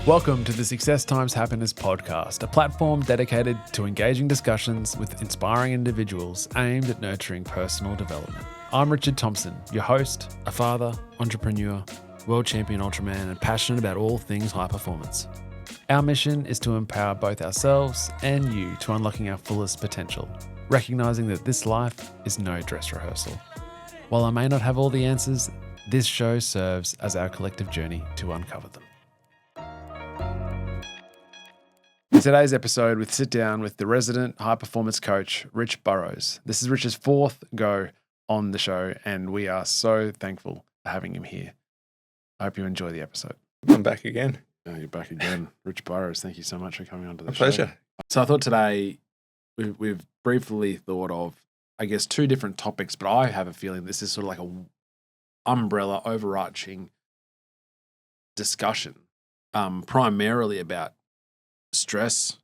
Welcome to the Success Times Happiness podcast, a platform dedicated to engaging discussions with inspiring individuals aimed at nurturing personal development. I'm Richard Thompson, your host, a father, entrepreneur, world champion Ultraman, and passionate about all things high performance. Our mission is to empower both ourselves and you to unlocking our fullest potential, recognizing that this life is no dress rehearsal. While I may not have all the answers, this show serves as our collective journey to uncover them. In today's episode, we sit down with the resident high performance coach, Rich Burrows. This is Rich's fourth go on the show, and we are so thankful for having him here. I hope you enjoy the episode. I'm back again. Oh, you're back again. Rich Burrows, thank you so much for coming on to the show. Pleasure. So I thought today we've briefly thought of, I guess, two different topics, but I have a feeling this is sort of like a umbrella, overarching discussion, primarily about stress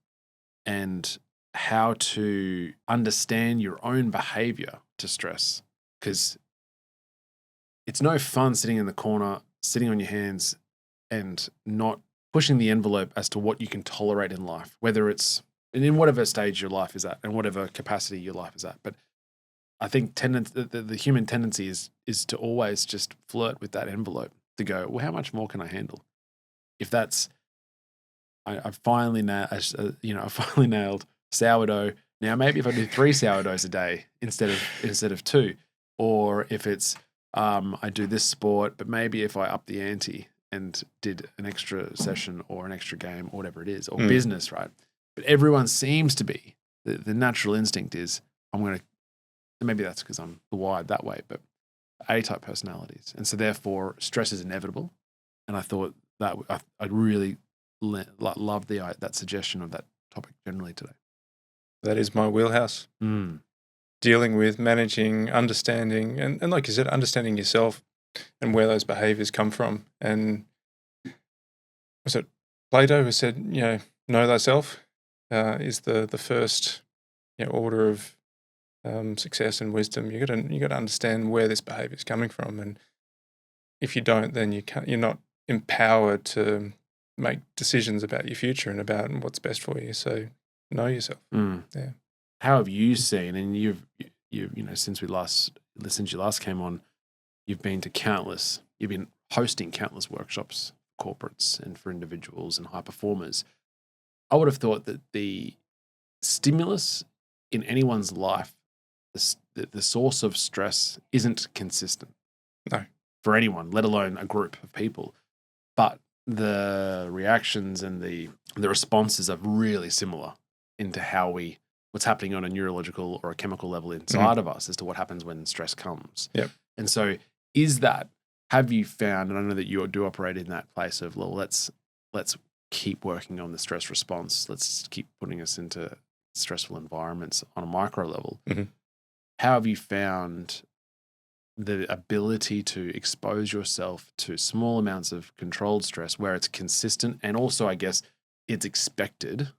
and how to understand your own behavior to stress. Because it's no fun sitting in the corner, sitting on your hands and not pushing the envelope as to what you can tolerate in life, whether it's in whatever stage your life is at and whatever capacity your life is at. But I think the human tendency is to always just flirt with that envelope, to go, well, how much more can I handle? If that's, I finally nailed sourdough. Now maybe if I do 3 sourdoughs a day instead of 2, or if it's I do this sport, but maybe if I up the ante and did an extra session or an extra game or whatever it is, or business, right? But everyone seems to be, the natural instinct is, maybe that's because I'm wired that way, but A-type personalities. And so therefore stress is inevitable. And I thought that I'd really love that suggestion of that topic generally today. That is my wheelhouse. Dealing with, managing, understanding, and like you said, understanding yourself and where those behaviors come from. And was it Plato who said, know thyself is the first order of success and wisdom. You got to understand where this behavior is coming from, and if you don't, then you're not empowered to make decisions about your future and about what's best for you. So know yourself. Yeah. How have you seen, and you've since you last came on, you've been hosting countless workshops, corporates and for individuals and high performers. I would have thought that the stimulus in anyone's life, the source of stress, isn't consistent. No. For anyone, let alone a group of people. But the reactions and the responses are really similar into what's happening on a neurological or a chemical level inside of us as to what happens when stress comes. Yep. And so have you found, and I know that you do operate in that place of, well, let's keep working on the stress response. Let's keep putting us into stressful environments on a micro level. How have you found the ability to expose yourself to small amounts of controlled stress where it's consistent and also, I guess, it's expected?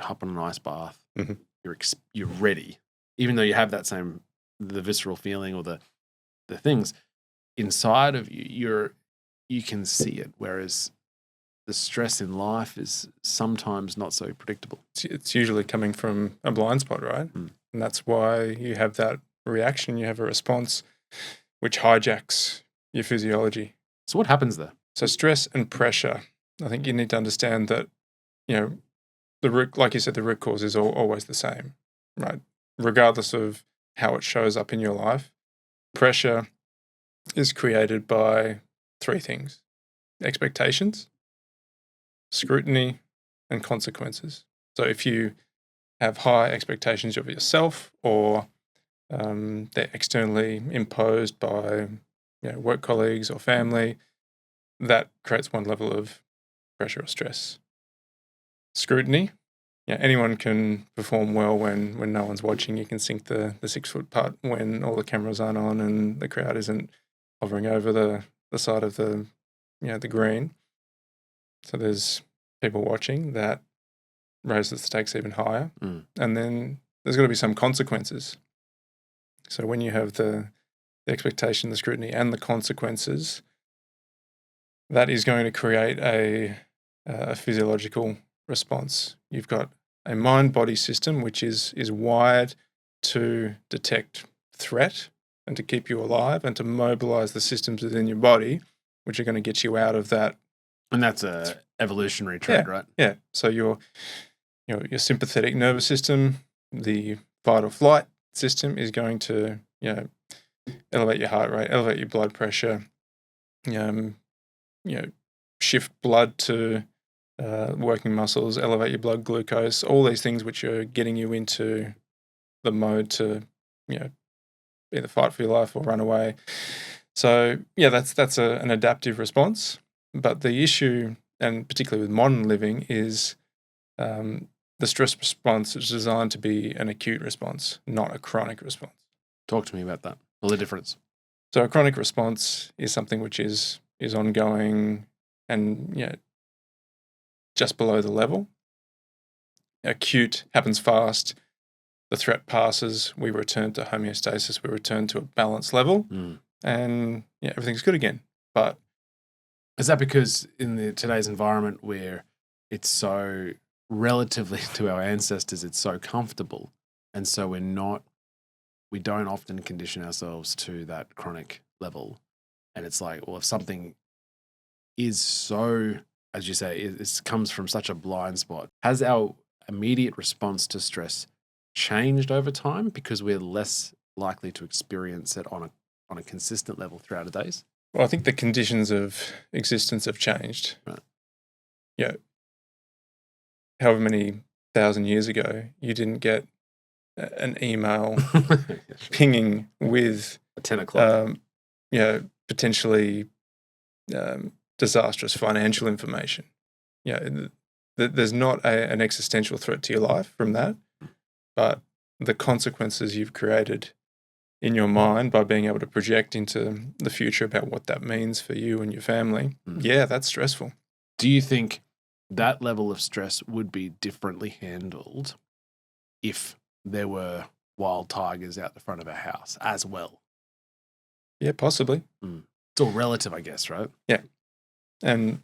Hop on an ice bath, you're ready, even though you have the visceral feeling or the things inside of you, you can see it, whereas the stress in life is sometimes not so predictable. It's usually coming from a blind spot, right? And that's why you have that reaction, you have a response which hijacks your physiology. So what happens there? So stress and pressure, I think you need to understand that, like you said, the root cause is always the same, right? Regardless of how it shows up in your life, pressure is created by 3 things: expectations, scrutiny, and consequences. So if you have high expectations of yourself, or they're externally imposed by work colleagues or family, that creates one level of pressure or stress. Scrutiny, anyone can perform well when no one's watching. You can sink the 6-foot putt when all the cameras aren't on and the crowd isn't hovering over the side of the green. So there's people watching. That raises the stakes even higher. And then there's got to be some consequences. So when you have the expectation, the scrutiny, and the consequences, that is going to create a a physiological response. You've got a mind-body system which is wired to detect threat and to keep you alive and to mobilize the systems within your body which are going to get you out of that. And that's a evolutionary trait, right? Yeah. So your sympathetic nervous system, the fight or flight system is going to, elevate your heart rate, elevate your blood pressure, shift blood to working muscles, elevate your blood glucose, all these things which are getting you into the mode to, either fight for your life or run away. So that's an adaptive response. But the issue, and particularly with modern living, is the stress response is designed to be an acute response, not a chronic response. Talk to me about that. Well, the difference. So a chronic response is something which is ongoing and just below the level. Acute happens fast. The threat passes. We return to homeostasis. We return to a balanced level, and everything's good again. But is that because in today's environment where it's so relatively to our ancestors, it's so comfortable, and so we don't often condition ourselves to that chronic level, and it's like, well, if something is so, as you say, it comes from such a blind spot, has our immediate response to stress changed over time because we're less likely to experience it on a consistent level throughout the days? Well, I think the conditions of existence have changed. Right. Yeah. However many thousand years ago, you didn't get an email pinging with 10 o'clock. Potentially disastrous financial information. There's not an existential threat to your life from that, but the consequences you've created in your mind by being able to project into the future about what that means for you and your family, that's stressful. Do you think that level of stress would be differently handled if there were wild tigers out the front of our house as well? Yeah, possibly. It's all relative, I guess, right? Yeah. And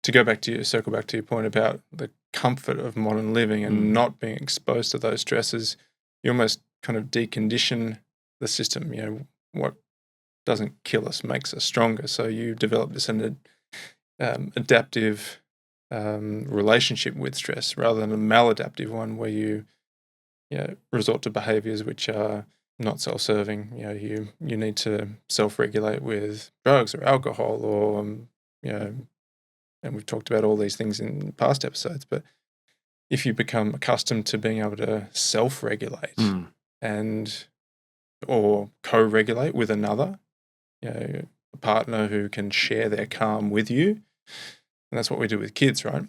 to circle back to your point about the comfort of modern living and not being exposed to those stresses, you almost kind of decondition the system. What doesn't kill us makes us stronger. So you develop this adaptive relationship with stress rather than a maladaptive one where you resort to behaviors which are not self-serving. You need to self-regulate with drugs or alcohol or and we've talked about all these things in past episodes, but if you become accustomed to being able to self-regulate or co-regulate with another, a partner who can share their calm with you, and that's what we do with kids, right?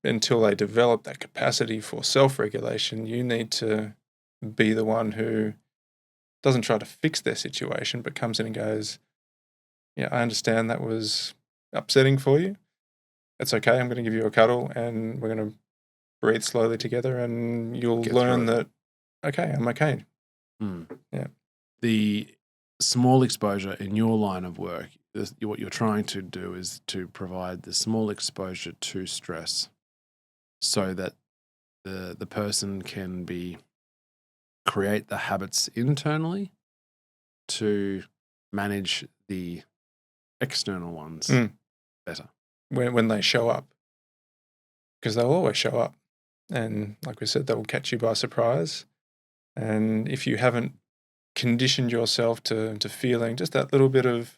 Until they develop that capacity for self-regulation, you need to be the one who doesn't try to fix their situation, but comes in and goes, I understand that was upsetting for you. It's okay. I'm going to give you a cuddle and we're going to breathe slowly together and you'll learn that, okay, I'm okay. Yeah. The small exposure in your line of work, what you're trying to do is to provide the small exposure to stress so that the person can create the habits internally to manage the external ones better. When they show up, because they'll always show up. And like we said, they will catch you by surprise. And if you haven't conditioned yourself to feeling just that little bit of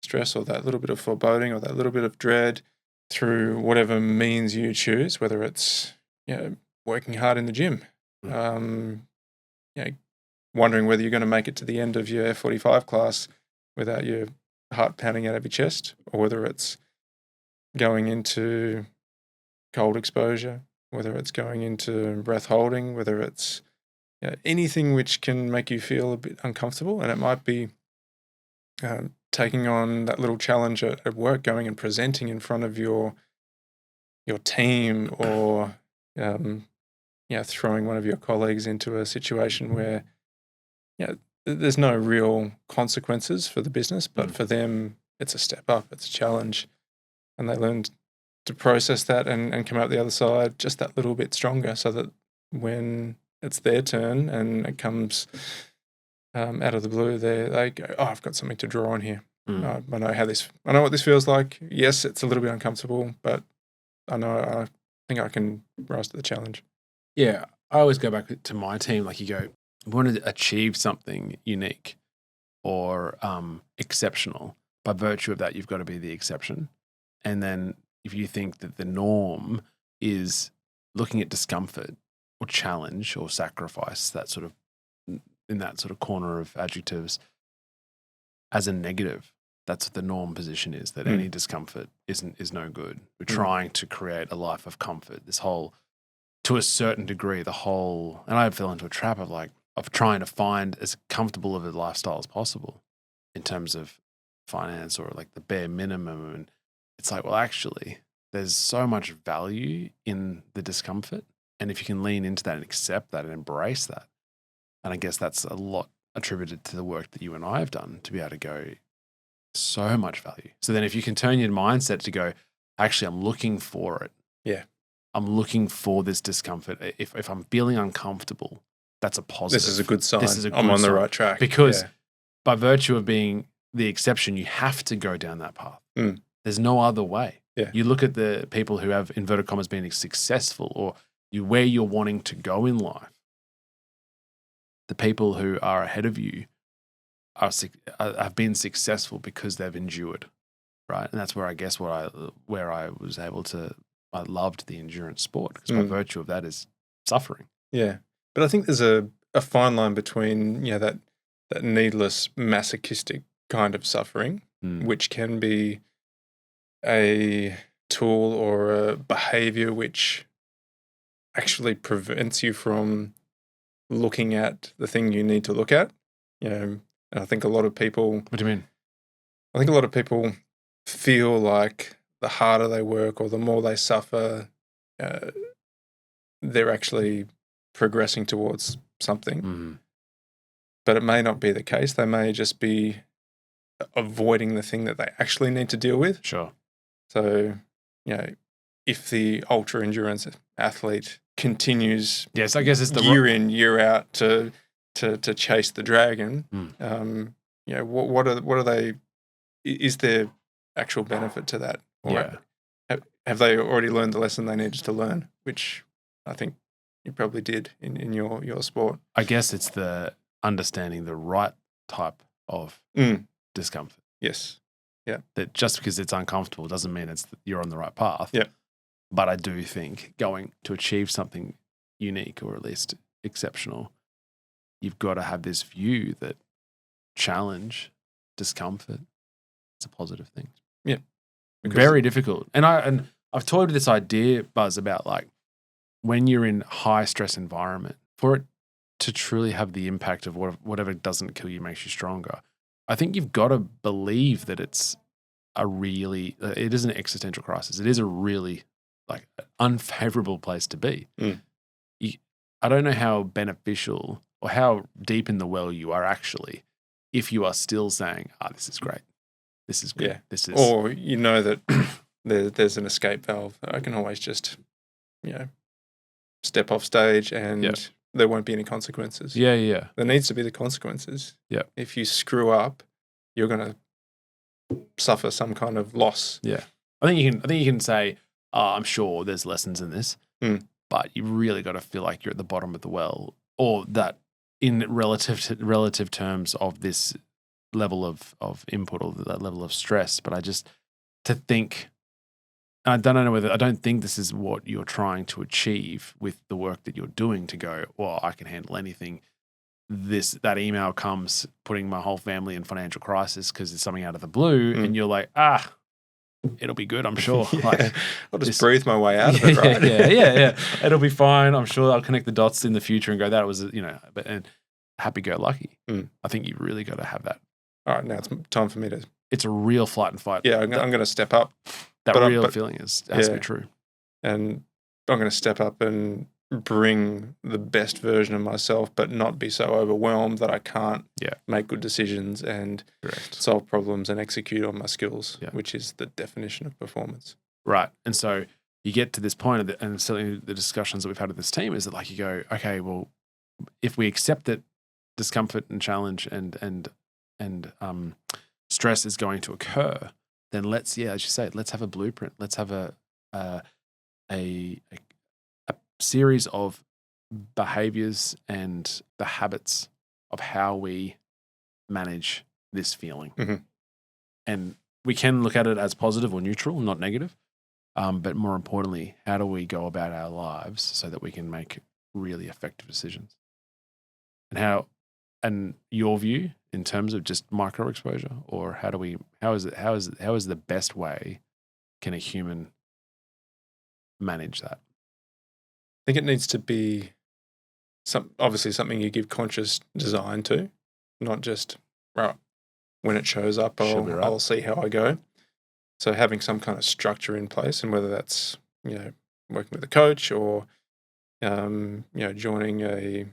stress or that little bit of foreboding or that little bit of dread through whatever means you choose, whether it's working hard in the gym, wondering whether you're going to make it to the end of your F45 class without your heart pounding out of your chest, or whether it's going into cold exposure, whether it's going into breath holding, whether it's anything which can make you feel a bit uncomfortable. And it might be taking on that little challenge at work, going and presenting in front of your team, or throwing one of your colleagues into a situation where there's no real consequences for the business, but for them it's a step up, it's a challenge, and they learn to process that and come out the other side just that little bit stronger, so that when it's their turn and it comes out of the blue, they go, oh, I've got something to draw on here. I know what this feels like. Yes, it's a little bit uncomfortable, but I think I can rise to the challenge. Yeah, I always go back to my team. Like you go, we want to achieve something unique or exceptional. By virtue of that, you've got to be the exception. And then if you think that the norm is looking at discomfort or challenge or sacrifice, that sort of in that sort of corner of adjectives as a negative, that's what the norm position is, that any discomfort is no good. We're trying to create a life of comfort. This whole, to a certain degree, and I fell into a trap of trying to find as comfortable of a lifestyle as possible in terms of finance or like the bare minimum. And it's like, well, actually, there's so much value in the discomfort. And if you can lean into that and accept that and embrace that, and I guess that's a lot attributed to the work that you and I have done to be able to go, so much value. So then if you can turn your mindset to go, actually, I'm looking for it. Yeah. I'm looking for this discomfort. If I'm feeling uncomfortable, that's a positive. This is a good sign. I'm on the right track. Because by virtue of being the exception, you have to go down that path. Mm. There's no other way. Yeah. You look at the people who have, inverted commas, been successful, or where you're wanting to go in life. The people who are ahead of you have been successful because they've endured, right? And that's where I guess where I was able to, I loved the endurance sport, because by virtue of that is suffering. Yeah. But I think there's a fine line between, that needless masochistic kind of suffering, which can be a tool or a behavior which actually prevents you from looking at the thing you need to look at. And I think a lot of people... What do you mean? I think a lot of people feel like the harder they work or the more they suffer, they're actually progressing towards something. Mm. But it may not be the case. They may just be avoiding the thing that they actually need to deal with. Sure. So, if the ultra endurance athlete continues, yes, I guess it's the year in, year out to chase the dragon, what are they? Is there actual benefit to that? Or have they already learned the lesson they needed to learn? Which I think you probably did in your sport. I guess it's the understanding the right type of discomfort. Yes. Yeah. That just because it's uncomfortable doesn't mean you're on the right path. Yeah. But I do think going to achieve something unique, or at least exceptional, you've got to have this view that challenge, discomfort, it's a positive thing. Yeah. Very difficult. And I've toyed with this idea, Buzz, about like when you're in high stress environment, for it to truly have the impact of whatever doesn't kill you makes you stronger. I think you've got to believe that it is an existential crisis. It is a really like unfavorable place to be. I don't know how beneficial or how deep in the well you are actually if you are still saying, this is great. This is good. Yeah. This is, or that there's an escape valve. I can always just, step off stage and there won't be any consequences. Yeah. There needs to be the consequences. Yeah. If you screw up, you're going to suffer some kind of loss. Yeah. I think you can say, I'm sure there's lessons in this, but you really got to feel like you're at the bottom of the well, or that in relative terms of this level of input or that level of stress. But I don't think this is what you're trying to achieve with the work that you're doing, to go, well, I can handle anything. That email comes putting my whole family in financial crisis because it's something out of the blue, and you're like, it'll be good, I'm sure. Like, I'll just breathe my way out of it, right? Yeah. It'll be fine. I'm sure I'll connect the dots in the future and go, that was, and happy-go-lucky. I think you've really got to have that. All right, now it's time for me to... It's a real flight and fight. Yeah, I'm going to step up. That feeling has to be true. And I'm going to step up and bring the best version of myself, but not be so overwhelmed that I can't make good decisions and solve problems and execute on my skills, which is the definition of performance. Right. And so you get to this point, and certainly the discussions that we've had with this team is that like you go, okay, well, if we accept that discomfort and challenge and stress is going to occur, then let's, as you say, let's have a blueprint. Let's have a series of behaviors and the habits of how we manage this feeling. Mhm. And we can look at it as positive or neutral, not negative. But more importantly, how do we go about our lives so that we can make really effective decisions? And your view in terms of just micro exposure, or how is the best way can a human manage that? I think it needs to be obviously something you give conscious design to, not just, right, when it shows up, Should be right. I'll see how I go. So having some kind of structure in place, and whether that's, working with a coach or, joining a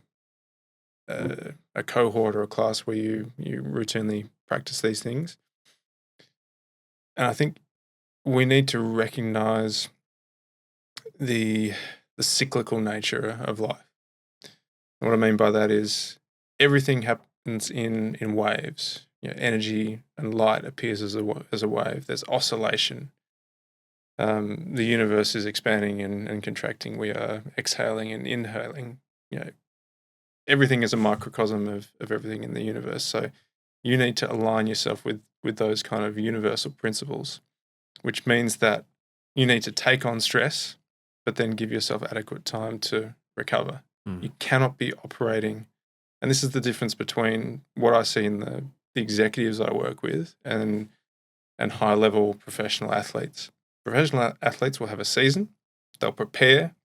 cohort or a class where you routinely practice these things. And I think we need to recognize the cyclical nature of life. And what I mean by that is everything happens in waves. Energy and light appears as a wave. There's oscillation. The universe is expanding and contracting. We are exhaling and inhaling. Everything is a microcosm of everything in the universe. So you need to align yourself with those kind of universal principles, which means that you need to take on stress, but then give yourself adequate time to recover. You cannot be operating, and this is the difference between what I see in the executives I work with and high-level professional athletes. Professional athletes will have a season, they'll prepare,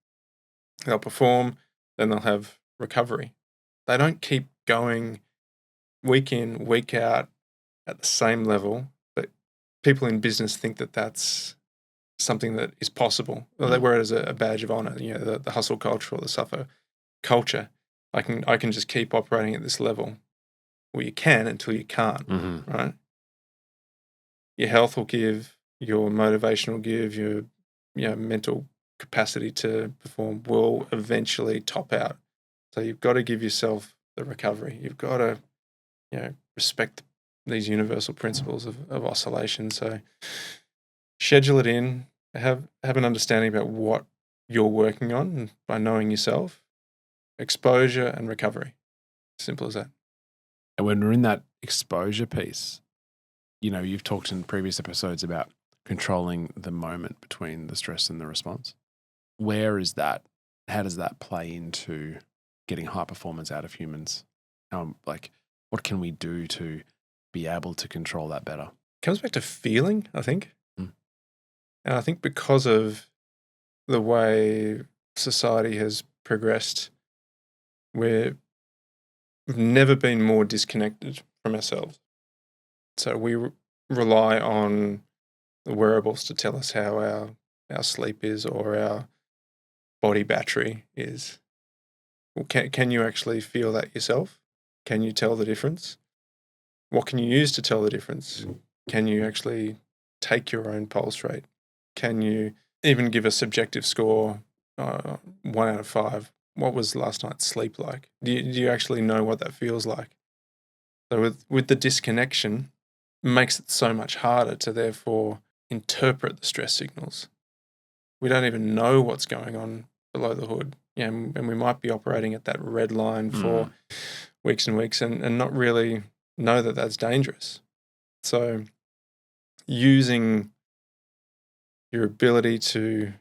they'll perform, then they'll have recovery. They don't keep going week in, week out at the same level, but people in business think that that's something that is possible. Well, they wear it as a badge of honor, the hustle culture or the suffer culture. I can just keep operating at this level. Well, you can until you can't, right? Your health will give, your motivation will give, your mental capacity to perform will eventually top out. So you've got to give yourself the recovery. You've got to, respect these universal principles of oscillation. So schedule it in, have an understanding about what you're working on, and by knowing yourself, exposure and recovery. Simple as that. And when we're in that exposure piece, you've talked in previous episodes about controlling the moment between the stress and the response. Where is that? How does that play into getting high performance out of humans? What can we do to be able to control that better? It comes back to feeling, I think. And I think because of the way society has progressed, we've never been more disconnected from ourselves. So we rely on the wearables to tell us how our sleep is or our body battery is. Well, can you actually feel that yourself? Can you tell the difference? What can you use to tell the difference? Can you actually take your own pulse rate? Can you even give a subjective score, 1 out of 5? What was last night's sleep like? Do you actually know what that feels like? So with the disconnection, it makes it so much harder to therefore interpret the stress signals. We don't even know what's going on below the hood. And we might be operating at that red line for weeks and weeks and not really know that that's dangerous. So using your ability to,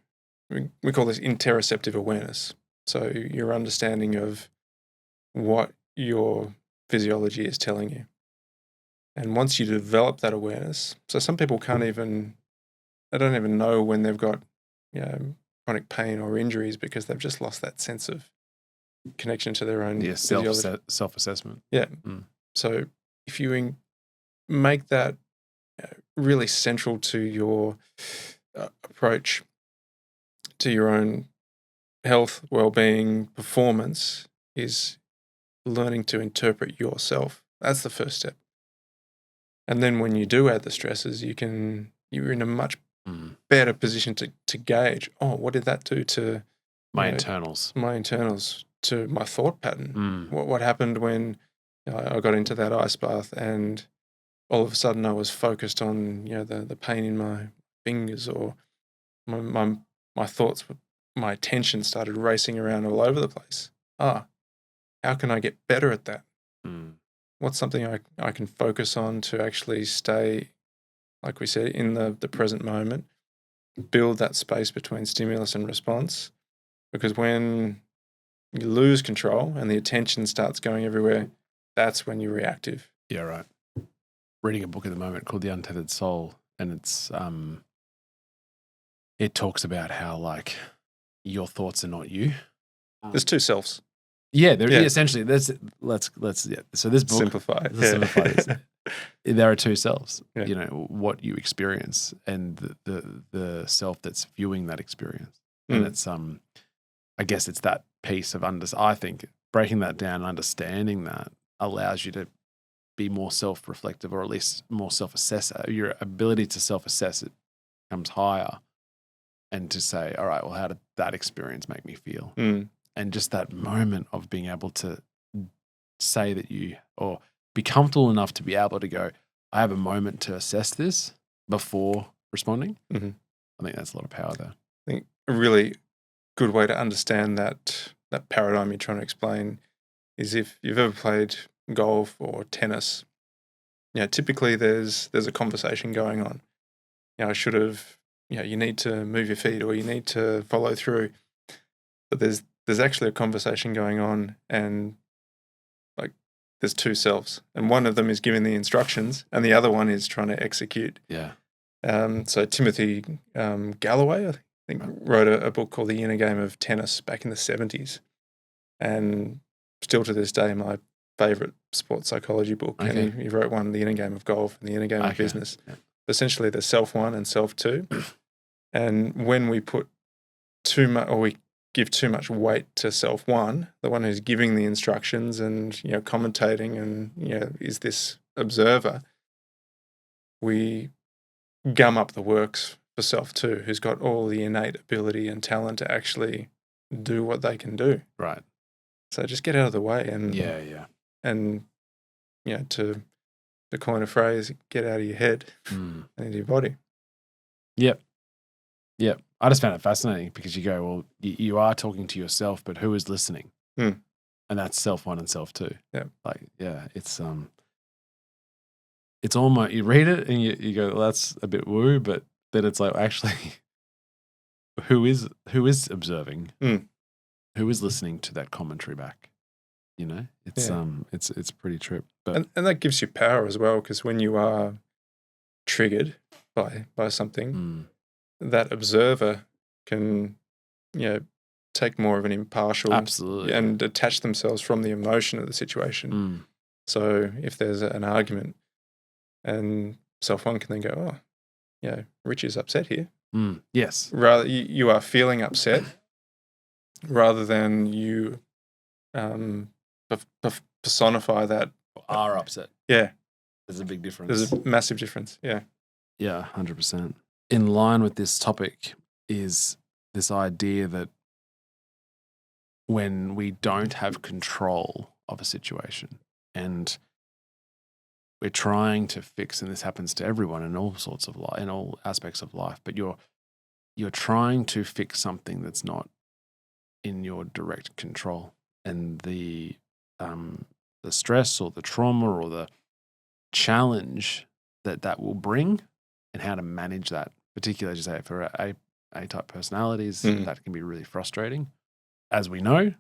we call this interoceptive awareness. So your understanding of what your physiology is telling you. And once you develop that awareness, so some people they don't even know when they've got, chronic pain or injuries because they've just lost that sense of connection to their own physiology. Self-assessment. Yeah. So if you make that really central to your approach to your own health, well-being, performance, is learning to interpret yourself. That's the first step. And then when you do add the stresses, you're in a much better position to gauge, what did that do to my internals, to my thought pattern? What happened when I got into that ice bath and all of a sudden I was focused on the pain in my fingers, or my thoughts, my attention started racing around all over the place. How can I get better at that? What's something I can focus on to actually stay, like we said, in the present moment, build that space between stimulus and response? Because when you lose control and the attention starts going everywhere, that's when you're reactive. Yeah, right. Reading a book at the moment called The Untethered Soul, and it's it talks about how like your thoughts are not you. There's two selves. Yeah, essentially. Let's So this book simplify. This. There are two selves. What you experience and the self that's viewing that experience, and it's I guess it's that piece of I think breaking that down, understanding that allows you to be more self-reflective, or at least more self-assess. Your ability to self-assess it comes higher, and to say, all right, well, how did that experience make me feel? And just that moment of being able to say that or be comfortable enough to be able to go, I have a moment to assess this before responding. I think that's a lot of power there. I think a really good way to understand that paradigm you're trying to explain is if you've ever played golf or tennis, typically there's a conversation going on. I should have, you need to move your feet, or you need to follow through. But there's actually a conversation going on, and like there's two selves, and one of them is giving the instructions and the other one is trying to execute. Yeah. So Timothy Galloway, I think, wrote a book called The Inner Game of Tennis back in the 70s, and still to this day my favorite sports psychology book. Okay. And he wrote one, The Inner Game of Golf and The Inner Game of Business. Yeah. Essentially there's self one and self two. And when we put too much, or we give too much weight to self one, the one who's giving the instructions and commentating and is this observer, we gum up the works for self two, who's got all the innate ability and talent to actually do what they can do. Right. So just get out of the way and and to coin a phrase, get out of your head and into your body. Yep. I just found it fascinating because you go, well, you are talking to yourself, but who is listening? And that's self one and self two. Yeah. It's almost, you read it and you go, well, that's a bit woo, but then it's like, actually, who is observing? Who is listening to that commentary back? It's pretty trip. But and that gives you power as well, because when you are triggered by something, that observer can take more of an impartial, absolutely, and detach themselves from the emotion of the situation. So if there's an argument, and self one can then go, Rich is upset here. Yes. Rather, you are feeling upset rather than you personify that. Are upset. Yeah. There's a big difference. There's a massive difference. Yeah. Yeah, 100%. In line with this topic is this idea that when we don't have control of a situation and we're trying to fix, and this happens to everyone in all sorts of life, in all aspects of life, but you're trying to fix something that's not in your direct control, and the stress or the trauma or the challenge that will bring, and how to manage that, particularly, as you say, for A-type personalities, that can be really frustrating. As we know,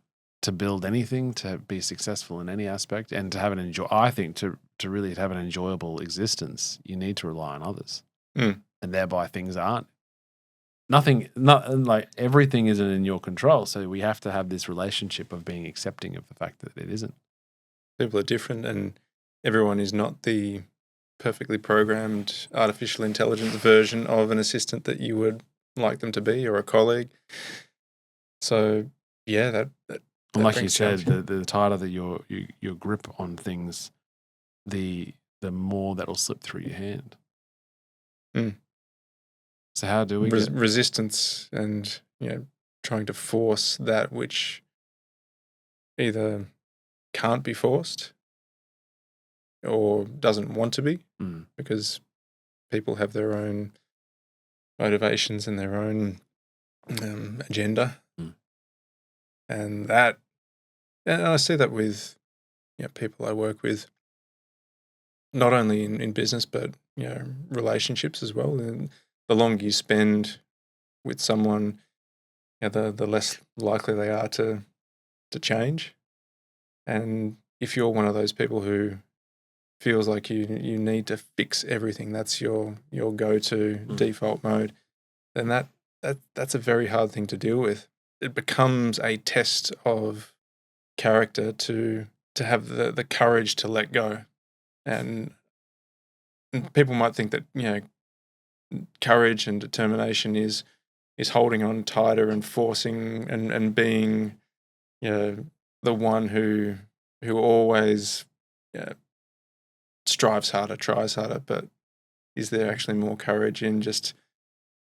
to build anything, to be successful in any aspect, and to have to really have an enjoyable existence, you need to rely on others. And thereby things aren't. Everything isn't in your control. So we have to have this relationship of being accepting of the fact that it isn't. People are different, and everyone is not the perfectly programmed artificial intelligence version of an assistant that you would like them to be, or a colleague. So that and like you said, the tighter that your grip on things, the more that'll slip through your hand. So how do we resistance and, trying to force that which either can't be forced or doesn't want to be, because people have their own motivations and their own agenda. And I see that with people I work with, not only in business, but relationships as well. And the longer you spend with someone, the less likely they are to change. And if you're one of those people who feels like you need to fix everything, that's your go-to default mode, then that's a very hard thing to deal with. It becomes a test of character to have the courage to let go. And people might think that courage and determination is holding on tighter and forcing and being the one who always strives harder, tries harder. But is there actually more courage in just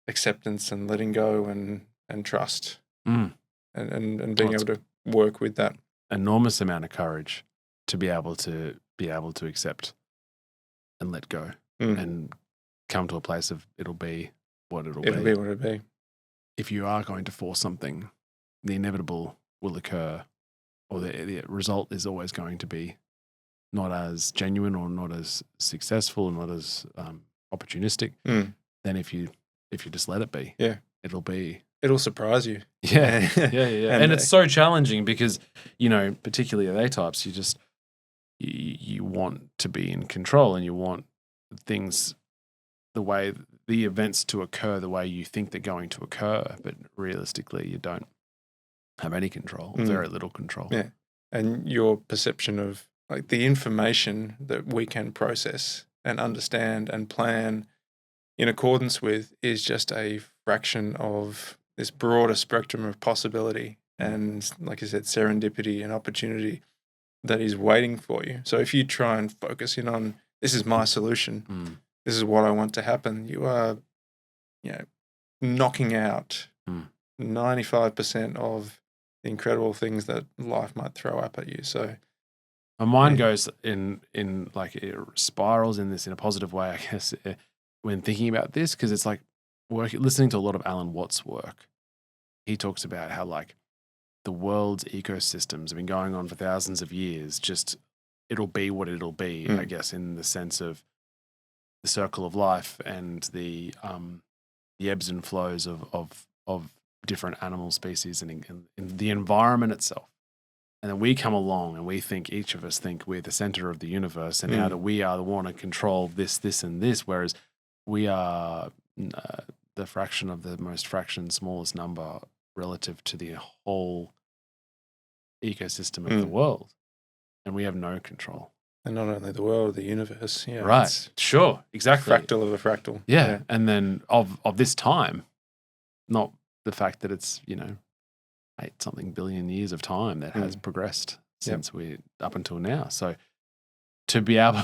acceptance and letting go and trust and being able to work with that? Enormous amount of courage to be able to accept and let go and come to a place of it'll be what it'll be. It'll be what it'll be. If you are going to force something, the inevitable will occur, or the result is always going to be not as genuine or not as successful or not as opportunistic than if you just let it be. Yeah. It'll surprise you. Yeah. And it's so challenging because, particularly at A types, you want to be in control and you want things the events to occur the way you think they're going to occur, but realistically you don't have any control, very little control. Yeah. And your perception of like the information that we can process and understand and plan in accordance with is just a fraction of this broader spectrum of possibility and, like I said, serendipity and opportunity that is waiting for you. So if you try and focus in on, this is my solution, this is what I want to happen, you are, knocking out 95% of the incredible things that life might throw up at you. So my mind goes in like it spirals in a positive way, I guess, when thinking about this, because it's like listening to a lot of Alan Watts' work. He talks about how like the world's ecosystems have been going on for thousands of years. Just it'll be what it'll be, I guess, in the sense of the circle of life and the ebbs and flows of different animal species and the environment itself. And then we come along and we think, each of us think we're the center of the universe and now that we are the one to control this, and this, whereas we are the fraction of the most smallest number relative to the whole ecosystem of the world. And we have no control. And not only the world, the universe. Yeah, right. Sure. Exactly. Fractal of a fractal. Yeah. And then of this time, not the fact that it's, 8-something billion years of time that has progressed since we up until now. So to be able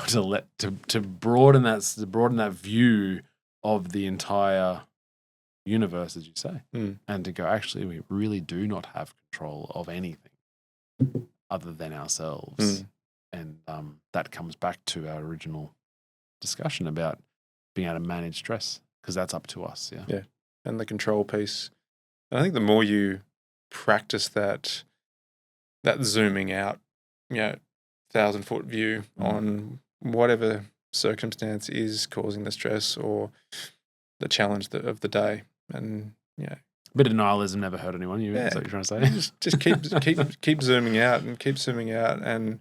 to broaden that view of the entire universe, as you say, and to go, actually, we really do not have control of anything other than ourselves. And that comes back to our original discussion about being able to manage stress, because that's up to us. Yeah. Yeah. And the control piece. And I think the more you practice that zooming out, 1,000-foot view on whatever circumstance is causing the stress or the challenge of the day. And a bit of nihilism never hurt anyone. Is that what you're trying to say? just keep zooming out and keep zooming out, and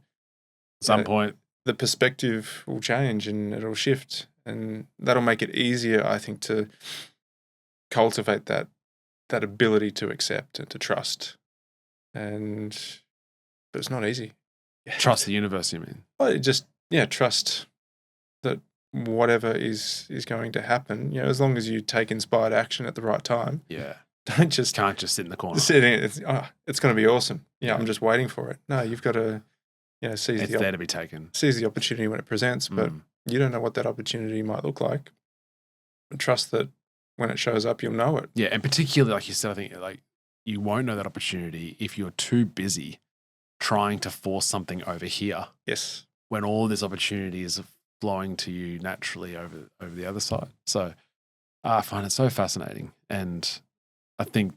at some point the perspective will change and it'll shift, and that'll make it easier, I think, to cultivate that ability to accept and to trust. But it's not easy. Trust the universe, you mean? Well, trust that whatever is going to happen, as long as you take inspired action at the right time. Yeah. Can't just sit in the corner. It's going to be awesome. Yeah, I'm just waiting for it. No, you've got to, seize it's there to be taken. Seize the opportunity when it presents, but you don't know what that opportunity might look like. Trust that when it shows up, you'll know it. Yeah, and particularly, like you said, I think like you won't know that opportunity if you're too busy trying to force something over here Yes. when all this opportunity is flowing to you naturally over the other side. So I find it so fascinating, and I think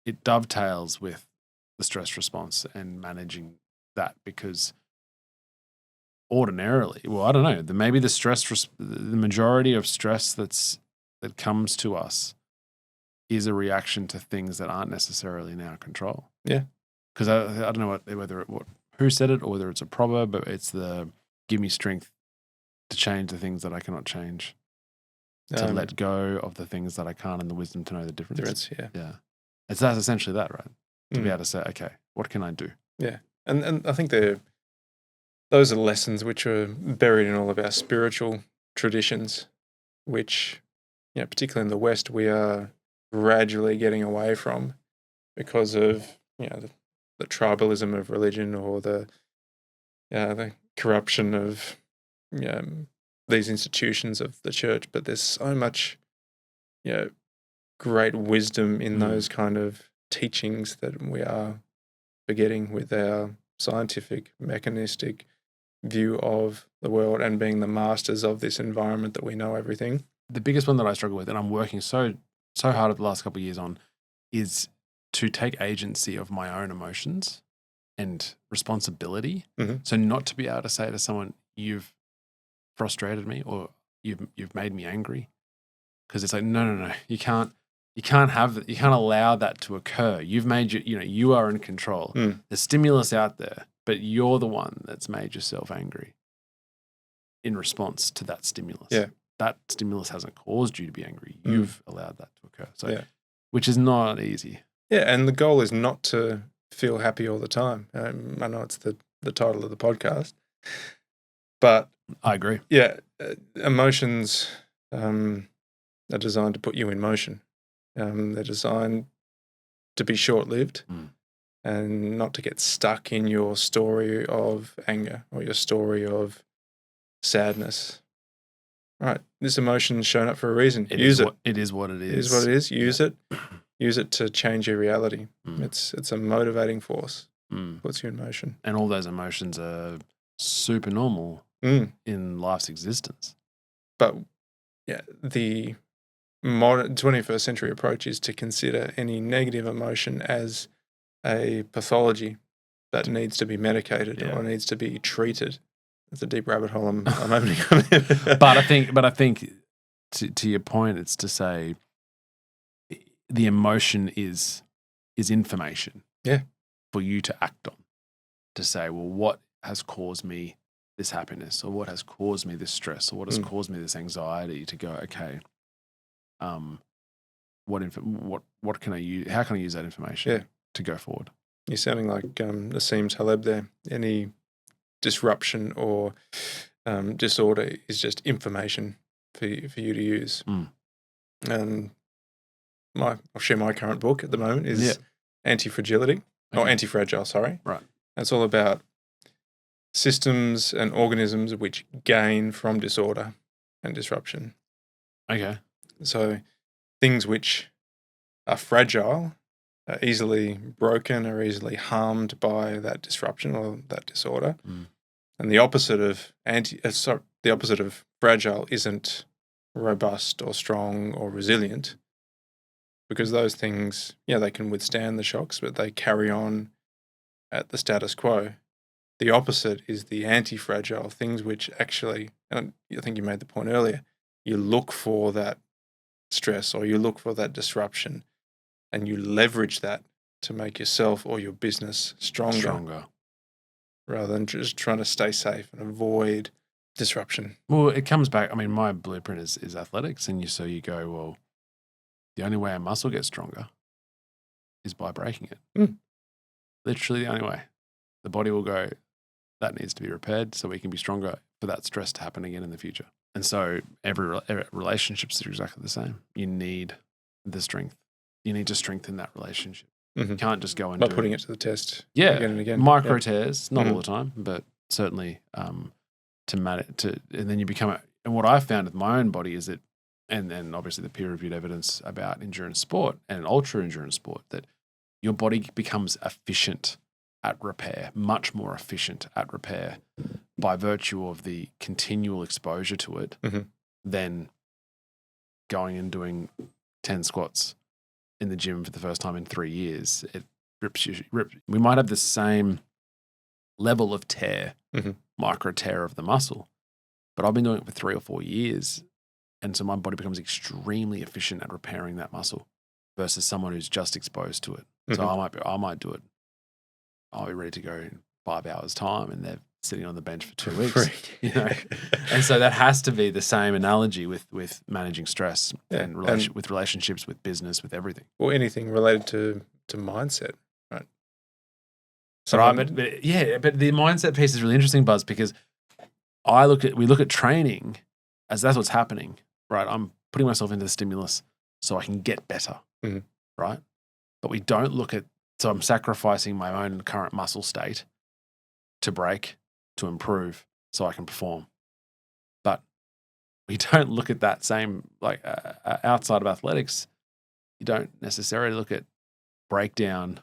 it dovetails with the stress response and managing that, because ordinarily, well, I don't know, maybe the majority of stress that comes to us is a reaction to things that aren't necessarily in our control. Yeah. Because I don't know who said it, or whether it's a proverb, but it's the give me strength to change the things that I cannot change, to let go of the things that I can't, and the wisdom to know the difference. Yeah. That's essentially that, right? To be able to say, okay, what can I do? Yeah. And I think those are lessons which are buried in all of our spiritual traditions, which, particularly in the West, we are gradually getting away from because of, the tribalism of religion, or the corruption of these institutions of the church. But there's so much great wisdom in those kind of teachings that we are forgetting with our scientific, mechanistic view of the world, and being the masters of this environment that we know everything. The biggest one that I struggle with, and I'm working so hard at the last couple of years on, is to take agency of my own emotions and responsibility. Mm-hmm. So not to be able to say to someone, you've frustrated me, or you've made me angry. Because it's like, no, you can't allow that to occur. You've made you are in control. There's stimulus out there, but you're the one that's made yourself angry in response to that stimulus. Yeah. That stimulus hasn't caused you to be angry. You've allowed that to occur. So, which is not easy. Yeah, and the goal is not to feel happy all the time. I know it's the title of the podcast, but I agree. Yeah, emotions are designed to put you in motion. They're designed to be short-lived and not to get stuck in your story of anger or your story of sadness. Right, this emotion's shown up for a reason. Use it. It is what it is. It is what it is. Use it. Use it to change your reality. It's a motivating force. Puts you in motion. And all those emotions are super normal in life's existence. But the modern 21st century approach is to consider any negative emotion as a pathology that needs to be medicated or needs to be treated. It's a deep rabbit hole I'm opening. But I think to your point, it's to say the emotion is information. Yeah. For you to act on. To say, well, what has caused me this happiness, or what has caused me this stress, or what has caused me this anxiety, to go, okay, what can I use? How can I use that information to go forward? You're sounding like Nassim Taleb there. Any disruption or disorder is just information for you to use. And I'll share my current book at the moment is Anti-Fragility. Or Anti-Fragile, sorry. Right. It's all about systems and organisms which gain from disorder and disruption. Okay. So things which are fragile are easily broken or easily harmed by that disruption or that disorder. And the opposite of fragile isn't robust or strong or resilient. Because those things, they can withstand the shocks, but they carry on at the status quo. The opposite is the anti-fragile, things which actually, and I think you made the point earlier, you look for that stress or you look for that disruption and you leverage that to make yourself or your business stronger. Rather than just trying to stay safe and avoid disruption. Well, it comes back, my blueprint is athletics, and so you go, well, the only way a muscle gets stronger is by breaking it. Literally the only way. The body will go, that needs to be repaired so we can be stronger for that stress to happen again in the future. And so every relationships are exactly the same. You need the strength. You need to strengthen that relationship. You can't just go and by putting it to the test again and again. Micro tears, not all the time, but certainly and then you become and what I've found with my own body is that and then obviously the peer-reviewed evidence about endurance sport and ultra-endurance sport, that your body becomes efficient at repair, much more efficient at repair by virtue of the continual exposure to it than going and doing 10 squats in the gym for the first time in 3 years. It rips you. We might have the same level of tear, micro tear of the muscle, but I've been doing it for 3 or 4 years. And so my body becomes extremely efficient at repairing that muscle versus someone who's just exposed to it. So I might do it. I'll be ready to go in 5 hours time, and they're sitting on the bench for 2 weeks. You know, and so that has to be the same analogy with managing stress and with relationships, with business, with everything. Or anything related to mindset, right? But the mindset piece is really interesting, Buzz, because we look at training as that's what's happening, right? I'm putting myself into the stimulus so I can get better, right? But we don't look at, so I'm sacrificing my own current muscle state to break, to improve, so I can perform. But we don't look at that same, like outside of athletics, you don't necessarily look at breakdown,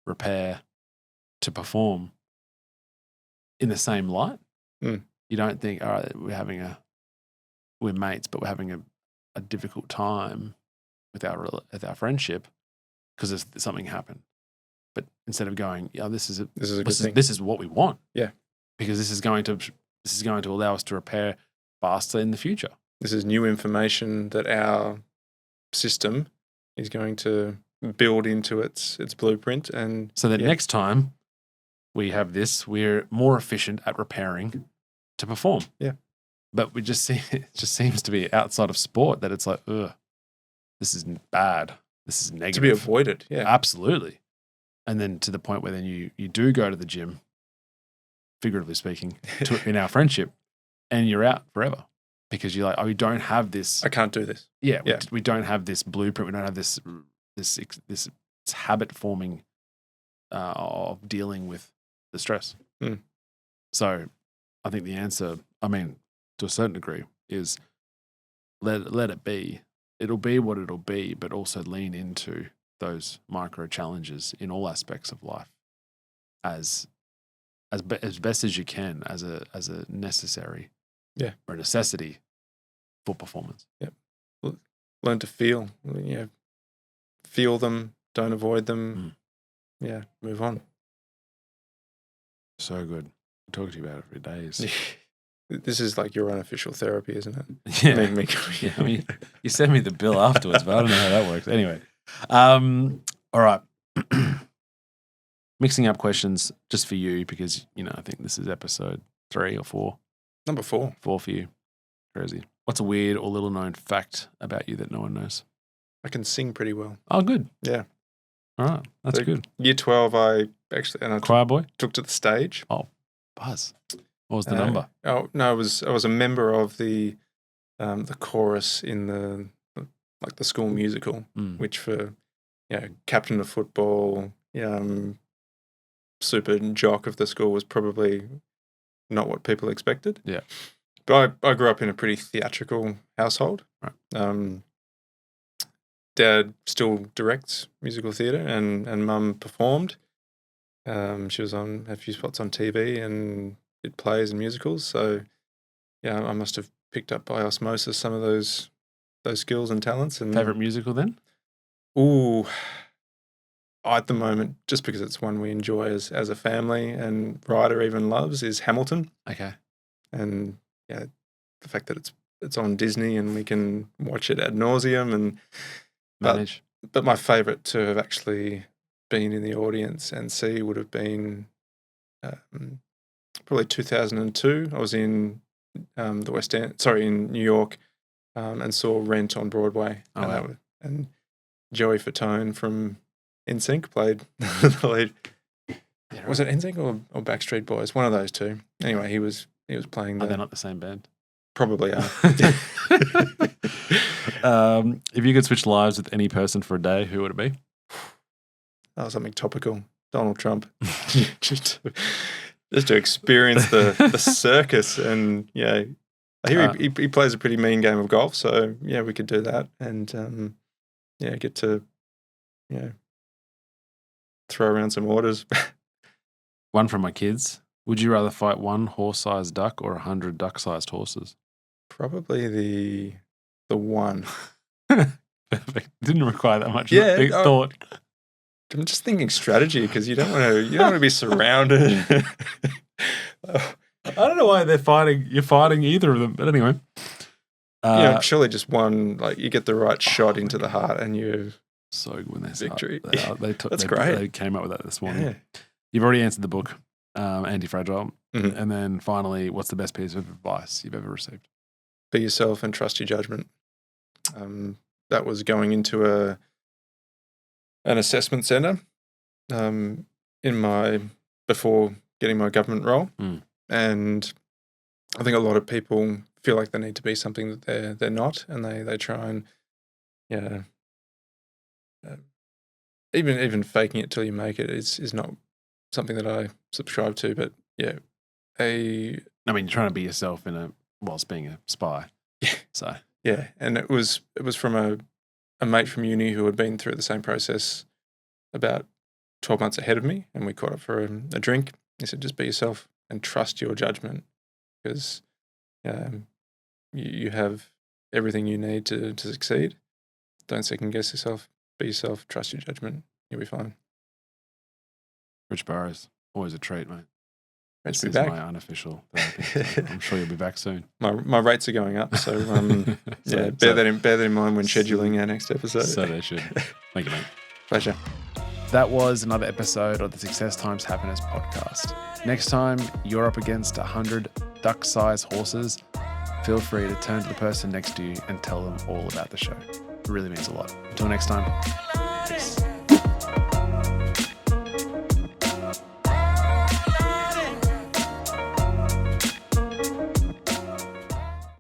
repair to perform in the same light. You don't think, all right, we're mates, but we're having a difficult time with our friendship because something happened. But instead of going, this is what we want. Yeah. Because this is going to allow us to repair faster in the future. This is new information that our system is going to build into its blueprint, and so that next time we have this, we're more efficient at repairing to perform. Yeah. But we just see it just seems to be outside of sport that it's like, this is bad. This is negative. To be avoided. Yeah. Absolutely. And then to the point where then you do go to the gym, figuratively speaking, in our friendship, and you're out forever because you're like, we don't have this. I can't do this. Yeah. We don't have this blueprint. We don't have this habit forming of dealing with the stress. So I think the answer, to a certain degree, is let it be. It'll be what it'll be, but also lean into those micro challenges in all aspects of life as best as you can, as a necessary or a necessity for performance. Yep. Learn to feel. Feel them. Don't avoid them. Yeah. Move on. So good. I talk to you about it for days. This is like your unofficial therapy, isn't it? Yeah. You send me the bill afterwards, but I don't know how that works. Anyway, all right. Mixing up questions just for you because, I think this is episode 3 or 4. Number 4. 4 for you. Crazy. What's a weird or little known fact about you that no one knows? I can sing pretty well. Oh, good. Yeah. All right. That's good. Year 12, I choir boy? Took to the stage. Oh, Buzz. What was the number? Oh no, I was a member of the chorus in the school musical, which for captain of football, super jock of the school was probably not what people expected. Yeah, but I grew up in a pretty theatrical household. Right. Dad still directs musical theatre, and Mum performed. She was on a few spots on TV and did plays and musicals. So, I must have picked up by osmosis some of those skills and talents. And favorite musical then? Ooh, at the moment, just because it's one we enjoy as a family, and Ryder even loves, is Hamilton. Okay. And the fact that it's on Disney and we can watch it ad nauseum and manage. But my favourite to have actually been in the audience and see would have been probably 2002. I was in the West End, in New York, and saw Rent on Broadway. Oh, wow. And Joey Fatone from NSYNC played the lead. Yeah, was it NSYNC or Backstreet Boys? One of those two. Anyway, he was playing. Are they not the same band? Probably are. If you could switch lives with any person for a day, who would it be? That was something topical. Donald Trump. just to experience the circus and I hear he plays a pretty mean game of golf, so yeah, we could do that, and get to throw around some orders. One from my kids. Would you rather fight one horse-sized duck or 100 duck-sized horses? Probably the one. Perfect. Didn't require that much thought. I'm just thinking strategy because you don't want to be surrounded. I don't know why they're fighting. You're fighting either of them, but anyway. Surely just one. Like you get the right shot into the heart, and you so good when they victory. That's great. They came up with that this morning. Yeah. You've already answered the book, Anti-Fragile, Mhm. and then finally, what's the best piece of advice you've ever received? Be yourself and trust your judgment. That was going into an assessment centre before getting my government role, and I think a lot of people feel like they need to be something that they're not, and they try and even faking it till you make it is not something that I subscribe to. But you're trying to be yourself whilst being a spy. Yeah. So yeah, and it was from a mate from uni who had been through the same process about 12 months ahead of me, and we caught up for a drink. He said, just be yourself and trust your judgment, because you have everything you need to succeed. Don't second guess yourself. Be yourself, trust your judgment. You'll be fine. Richard Burrows, always a treat, mate. Great This to be is back. my unofficial therapy. I'm sure you'll be back soon. My rates are going up, so bear that in mind when scheduling our next episode. So they should. Thank you, mate. Pleasure. That was another episode of the Success Times Happiness podcast. Next time you're up against 100 duck-sized horses, feel free to turn to the person next to you and tell them all about the show. It really means a lot. Until next time, peace.